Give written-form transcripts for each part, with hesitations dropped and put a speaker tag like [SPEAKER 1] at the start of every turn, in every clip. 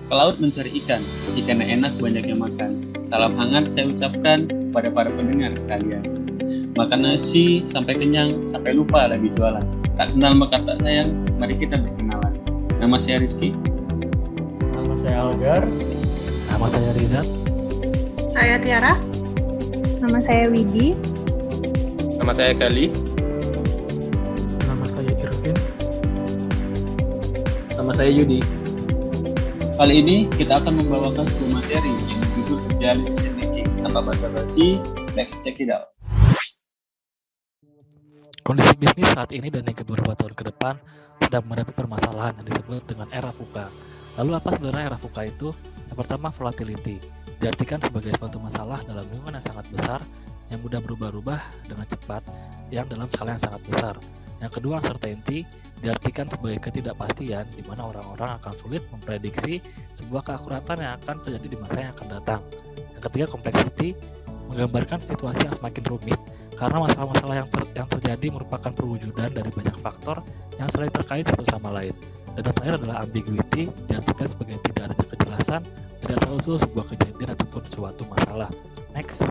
[SPEAKER 1] ke laut mencari ikan, ikannya enak banyak yang makan. Salam hangat saya ucapkan kepada para pendengar sekalian. Makan nasi sampai kenyang, sampai lupa lagi jualan. Tak kenal maka tak sayang, mari kita berkenalan. Nama saya Rizky.
[SPEAKER 2] Nama saya Algar.
[SPEAKER 3] Nama saya Rizat.
[SPEAKER 4] Saya Tiara.
[SPEAKER 5] Nama saya Widi.
[SPEAKER 6] Nama saya Gali.
[SPEAKER 3] Nama saya Irvin.
[SPEAKER 7] Nama saya Yudi.
[SPEAKER 1] Kali ini kita akan membawakan sebuah materi yang berjudul Agile Decision Making. Tanpa basa-basi, let's check it out.
[SPEAKER 3] Kondisi bisnis saat ini dan yang beberapa tahun ke depan sedang menghadapi permasalahan yang disebut dengan era VUCA. Lalu apa sebenarnya era VUCA itu? Yang pertama, volatility. Diartikan sebagai suatu masalah dalam lingkungan yang sangat besar, yang mudah berubah-ubah dengan cepat, yang dalam skala yang sangat besar. Yang kedua, uncertainty. Diartikan sebagai ketidakpastian, di mana orang-orang akan sulit memprediksi sebuah keakuratan yang akan terjadi di masa yang akan datang. Yang ketiga, complexity. Menggambarkan situasi yang semakin rumit, karena masalah-masalah yang terjadi merupakan perwujudan dari banyak faktor yang saling terkait satu sama lain. Dan yang terakhir adalah ambiguity, diartikan sebagai tidak adanya kejelasan, tidak asal-usul sebuah kejadian ataupun suatu masalah. Next.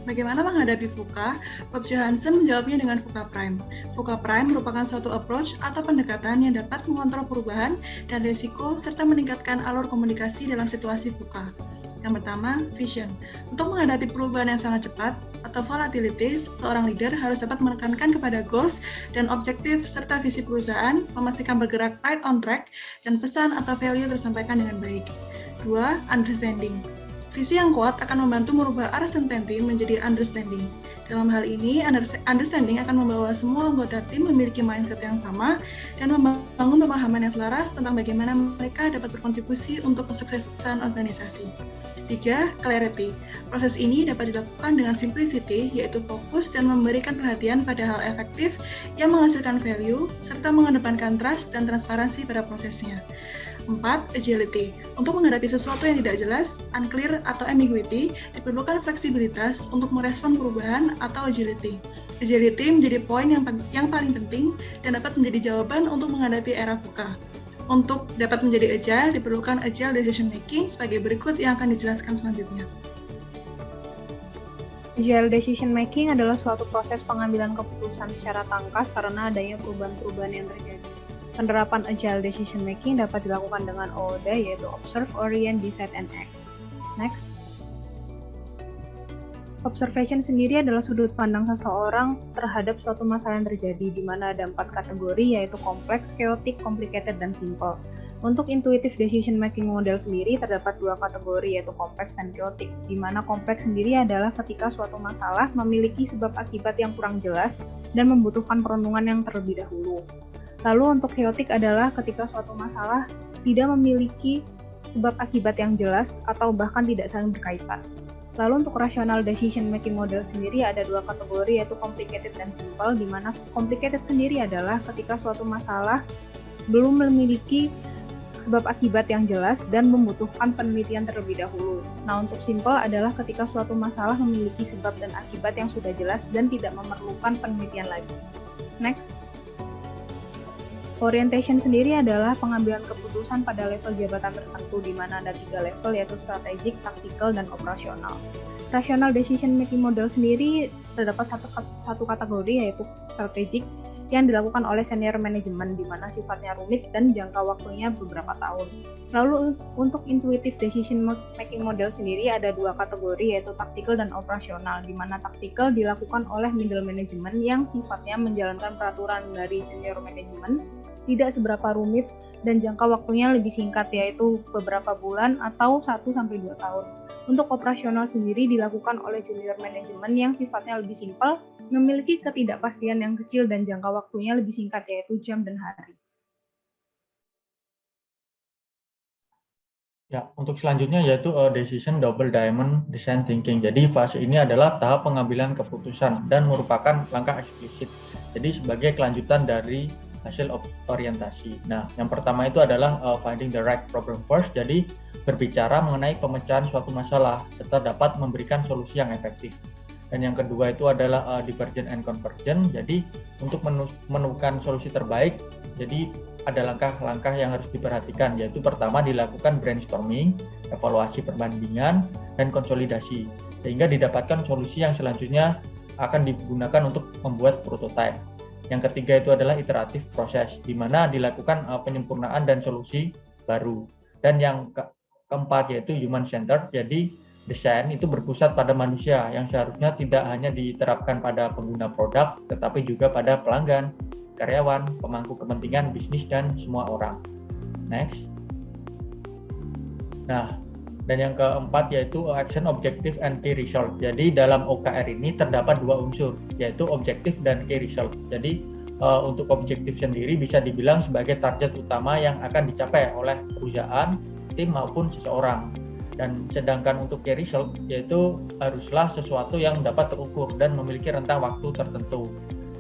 [SPEAKER 4] Bagaimana menghadapi VUCA? Bob Johansen menjawabnya dengan VUCA Prime. VUCA Prime merupakan suatu approach atau pendekatan yang dapat mengontrol perubahan dan risiko serta meningkatkan alur komunikasi dalam situasi VUCA. Yang pertama, vision. Untuk menghadapi perubahan yang sangat cepat atau volatility, seorang leader harus dapat menekankan kepada goals dan objektif serta visi perusahaan, memastikan bergerak right on track, dan pesan atau value tersampaikan dengan baik. 2. Understanding. Visi yang kuat akan membantu merubah uncertainty menjadi understanding. Dalam hal ini, understanding akan membawa semua anggota tim memiliki mindset yang sama dan membangun pemahaman yang selaras tentang bagaimana mereka dapat berkontribusi untuk kesuksesan organisasi. 3. Clarity. Proses ini dapat dilakukan dengan simplicity, yaitu fokus dan memberikan perhatian pada hal efektif yang menghasilkan value, serta mengedepankan trust dan transparansi pada prosesnya. 4. Agility. Untuk menghadapi sesuatu yang tidak jelas, unclear, atau ambiguity, diperlukan fleksibilitas untuk merespon perubahan atau agility. Agility menjadi poin yang paling penting dan dapat menjadi jawaban untuk menghadapi era VUCA. Untuk dapat menjadi agile, diperlukan agile decision making sebagai berikut yang akan dijelaskan selanjutnya.
[SPEAKER 5] Agile decision making adalah suatu proses pengambilan keputusan secara tangkas karena adanya perubahan-perubahan yang terjadi. Penerapan Agile Decision Making dapat dilakukan dengan OOD, yaitu Observe, Orient, Decide, and Act. Next. Observation sendiri adalah sudut pandang seseorang terhadap suatu masalah yang terjadi, di mana ada 4 kategori, yaitu kompleks, chaotic, complicated, dan simple. Untuk Intuitive Decision Making Model sendiri, terdapat 2 kategori, yaitu kompleks dan chaotic, di mana kompleks sendiri adalah ketika suatu masalah memiliki sebab akibat yang kurang jelas dan membutuhkan perenungan yang terlebih dahulu. Lalu untuk chaotic adalah ketika suatu masalah tidak memiliki sebab akibat yang jelas atau bahkan tidak saling berkaitan. Lalu untuk rational decision making model sendiri ada 2 kategori, yaitu complicated dan simple, di mana complicated sendiri adalah ketika suatu masalah belum memiliki sebab akibat yang jelas dan membutuhkan penelitian terlebih dahulu. Nah, untuk simple adalah ketika suatu masalah memiliki sebab dan akibat yang sudah jelas dan tidak memerlukan penelitian lagi. Next. Orientation sendiri adalah pengambilan keputusan pada level jabatan tertentu, di mana ada 3 level, yaitu strategic, taktikal, dan operasional. Rational decision making model sendiri terdapat satu kategori, yaitu strategic, yang dilakukan oleh senior manajemen, di mana sifatnya rumit dan jangka waktunya beberapa tahun. Lalu untuk intuitive decision making model sendiri ada 2 kategori, yaitu taktikal dan operasional, di mana taktikal dilakukan oleh middle management yang sifatnya menjalankan peraturan dari senior manajemen, tidak seberapa rumit dan jangka waktunya lebih singkat, yaitu beberapa bulan atau 1-2 tahun. Untuk operasional sendiri dilakukan oleh junior manajemen yang sifatnya lebih simpel, memiliki ketidakpastian yang kecil dan jangka waktunya lebih singkat, yaitu jam dan hari.
[SPEAKER 2] Ya, untuk selanjutnya yaitu decision double diamond design thinking. Jadi fase ini adalah tahap pengambilan keputusan dan merupakan langkah eksplisit. Jadi sebagai kelanjutan dari hasil orientasi. Nah, yang pertama itu adalah finding the right problem first. Jadi berbicara mengenai pemecahan suatu masalah serta dapat memberikan solusi yang efektif. Dan yang kedua itu adalah divergent and convergent. Jadi untuk menemukan solusi terbaik, jadi ada langkah-langkah yang harus diperhatikan, yaitu pertama dilakukan brainstorming, evaluasi perbandingan, dan konsolidasi, sehingga didapatkan solusi yang selanjutnya akan digunakan untuk membuat prototipe. Yang ketiga itu adalah iteratif proses, di mana dilakukan penyempurnaan dan solusi baru. Dan yang keempat yaitu human centered, jadi desain itu berpusat pada manusia yang seharusnya tidak hanya diterapkan pada pengguna produk, tetapi juga pada pelanggan, karyawan, pemangku kepentingan bisnis, dan semua orang. Next. Nah, dan yang keempat yaitu action, objective, and key result. Jadi dalam OKR ini terdapat dua unsur, yaitu objektif dan key result. Jadi untuk objektif sendiri bisa dibilang sebagai target utama yang akan dicapai oleh perusahaan, tim, maupun seseorang. Dan sedangkan untuk key result yaitu haruslah sesuatu yang dapat terukur dan memiliki rentang waktu tertentu.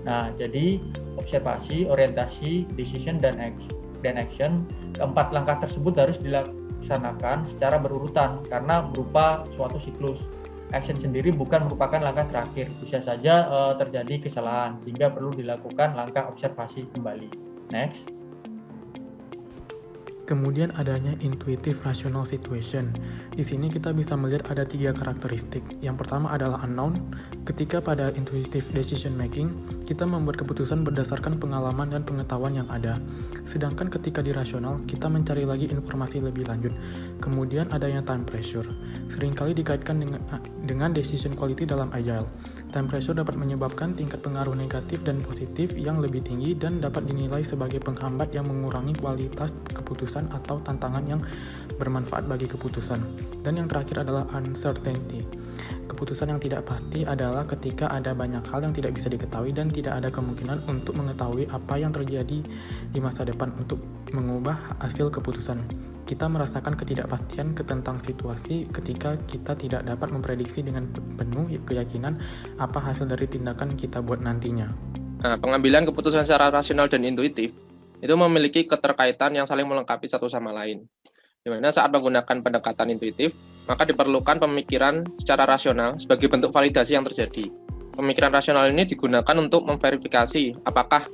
[SPEAKER 2] Nah, jadi observasi, orientasi, decision, dan action, keempat langkah tersebut harus dilaksanakan secara berurutan karena berupa suatu siklus. Action sendiri bukan merupakan langkah terakhir, bisa saja terjadi kesalahan sehingga perlu dilakukan langkah observasi kembali. Next.
[SPEAKER 7] Kemudian adanya intuitive rational situation. Di sini kita bisa melihat ada 3 karakteristik. Yang pertama adalah unknown. Ketika pada intuitive decision making, kita membuat keputusan berdasarkan pengalaman dan pengetahuan yang ada. Sedangkan ketika di rasional, kita mencari lagi informasi lebih lanjut. Kemudian adanya time pressure. Seringkali dikaitkan dengan decision quality dalam agile. Time pressure dapat menyebabkan tingkat pengaruh negatif dan positif yang lebih tinggi dan dapat dinilai sebagai penghambat yang mengurangi kualitas keputusan atau tantangan yang bermanfaat bagi keputusan. Dan yang terakhir adalah uncertainty. Keputusan yang tidak pasti adalah ketika ada banyak hal yang tidak bisa diketahui dan tidak ada kemungkinan untuk mengetahui apa yang terjadi di masa depan untuk mengubah hasil keputusan. Kita merasakan ketidakpastian tentang situasi ketika kita tidak dapat memprediksi dengan penuh keyakinan apa hasil dari tindakan kita buat nantinya.
[SPEAKER 6] Nah, pengambilan keputusan secara rasional dan intuitif itu memiliki keterkaitan yang saling melengkapi satu sama lain. Di mana saat menggunakan pendekatan intuitif, maka diperlukan pemikiran secara rasional sebagai bentuk validasi yang terjadi. Pemikiran rasional ini digunakan untuk memverifikasi apakah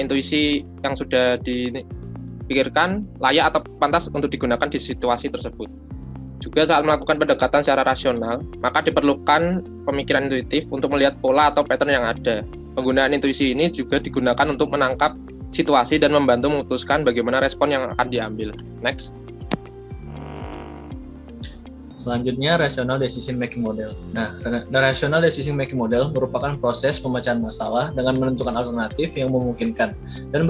[SPEAKER 6] intuisi yang sudah dipikirkan layak atau pantas untuk digunakan di situasi tersebut. Juga saat melakukan pendekatan secara rasional, maka diperlukan pemikiran intuitif untuk melihat pola atau pattern yang ada. Penggunaan intuisi ini juga digunakan untuk menangkap situasi dan membantu memutuskan bagaimana respon yang akan diambil. Next.
[SPEAKER 8] Selanjutnya, rational decision making model. Nah, rational decision making model merupakan proses pemecahan masalah dengan menentukan alternatif yang memungkinkan dan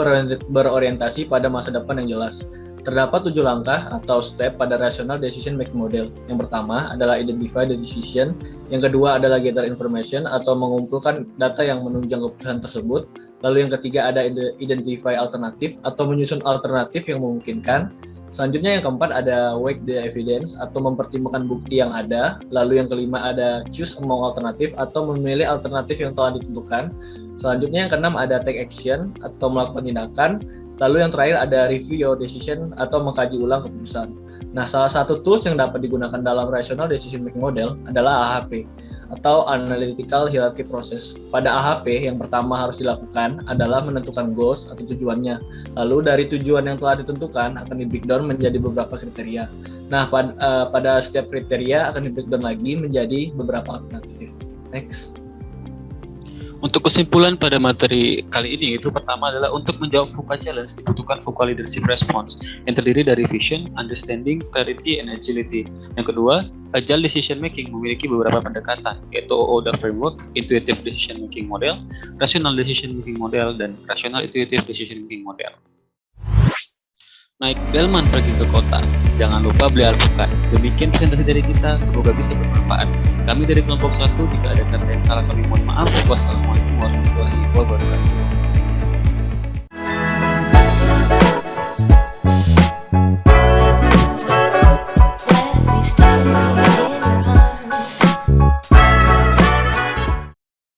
[SPEAKER 8] berorientasi pada masa depan yang jelas. Terdapat 7 langkah atau step pada rational decision making model. Yang pertama adalah identify the decision, yang kedua adalah gather information atau mengumpulkan data yang menunjang keputusan tersebut. Lalu yang ketiga ada identify alternatif atau menyusun alternatif yang memungkinkan. Selanjutnya yang keempat ada weigh the evidence atau mempertimbangkan bukti yang ada. Lalu yang kelima ada choose among alternatif atau memilih alternatif yang telah ditentukan. Selanjutnya yang keenam ada take action atau melakukan tindakan. Lalu yang terakhir ada review your decision atau mengkaji ulang keputusan. Nah, salah satu tools yang dapat digunakan dalam rational decision making model adalah AHP atau Analytical Hierarchy Process. Pada AHP, yang pertama harus dilakukan adalah menentukan goals atau tujuannya. Lalu dari tujuan yang telah ditentukan akan di-breakdown menjadi beberapa kriteria. Nah, pada setiap kriteria akan di-breakdown lagi menjadi beberapa alternatif. Next.
[SPEAKER 1] Untuk kesimpulan pada materi kali ini itu pertama adalah untuk menjawab VUCA challenge dibutuhkan VUCA leadership response yang terdiri dari vision, understanding, clarity, and agility. Yang kedua, agile decision making memiliki beberapa pendekatan yaitu OODA framework, intuitive decision making model, rational decision making model, dan rational intuitive decision making model. Naik delman pergi ke kota, jangan lupa beli alpukat. Demikian presentasi dari kita, semoga bisa bermanfaat. Kami dari kelompok 1, jika ada kata yang salah kami mohon maaf. Wassalamualaikum warahmatullahi wabarakatuh.